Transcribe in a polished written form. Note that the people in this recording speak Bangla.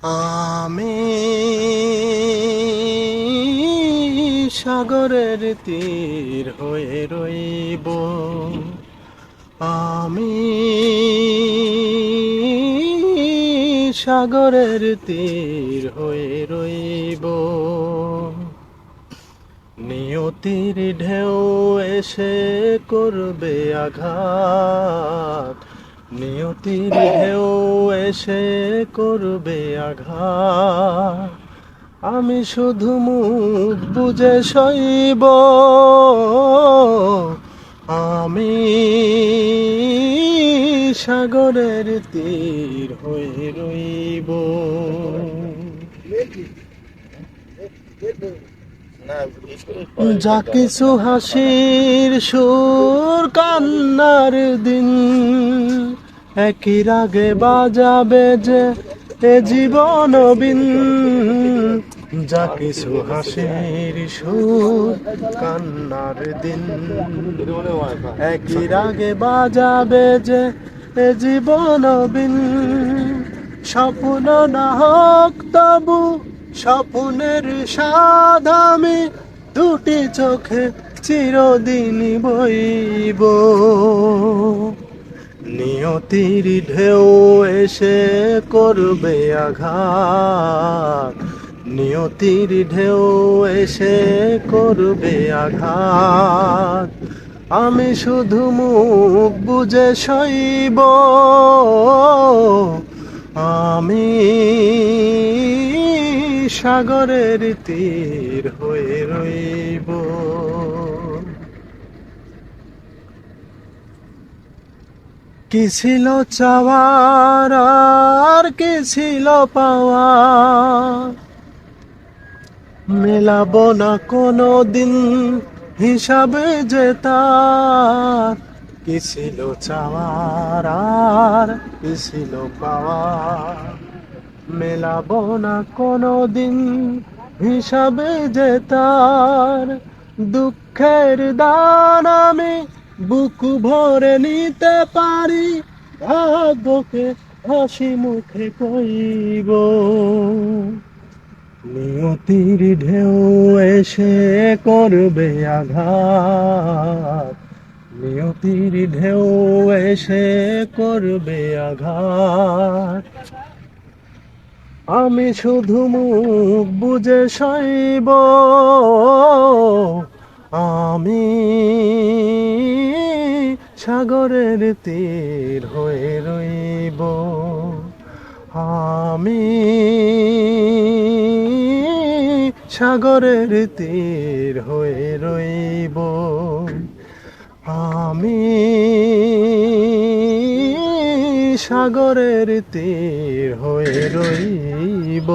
আমি সাগরের তীর হয়ে রইব, আমি সাগরের তীর হয়ে রইব। নিয়তির ঢেউ এসে করবে আঘাত, নিয়তির ঢেউ এসে করবে আঘাত, আমি শুধু মুখ বুজে সইব। আমি সাগরের তীর হয়ে রইব। যা কিছু হাসির সুর কান্নার দিন, একই রাগে বাজাবে যে এ জীবন বিন। যা কিছু হাসির সুর কান্নার দিন, একই রাগে বাজাবে যে এ জীবন বিন। স্বপ্ন না হোক তবু স্বপ্নের স্বাদ আমি দুটি চোখে চিরদিন বইব। নিয়তির ঢেউ এসে করবে আঘাত, নিয়তির ঢেউ এসে করবে আঘাত, আমি শুধু মুখ বুজে সইব। আমি সাগরের তীর হয়ে রইব। কি ছিল চাওয়ার আর কি ছিল পাওয়া, মেলাবো না কোনো দিন হিসাবে যে তার। কি ছিল চাওয়ার আর কি ছিল পাওয়া, মেলাবো না কোনো দিন হিসাবে যে তার। দুঃখের দান আমি বুক ভরে নিতে পারি, ভাগ্যকে হাসি মুখে কইব। নিয়তির ঢেউ এসে করবে আঘাত, নিয়তির ঢেউ এসে করবে আঘাত, আমি শুধু মুখ বুজে সইব। আমি সাগরের তীর হয়ে রইব। আমি সাগরের তীর হয়ে রইব। আমি সাগরের তীর হয়ে রইব।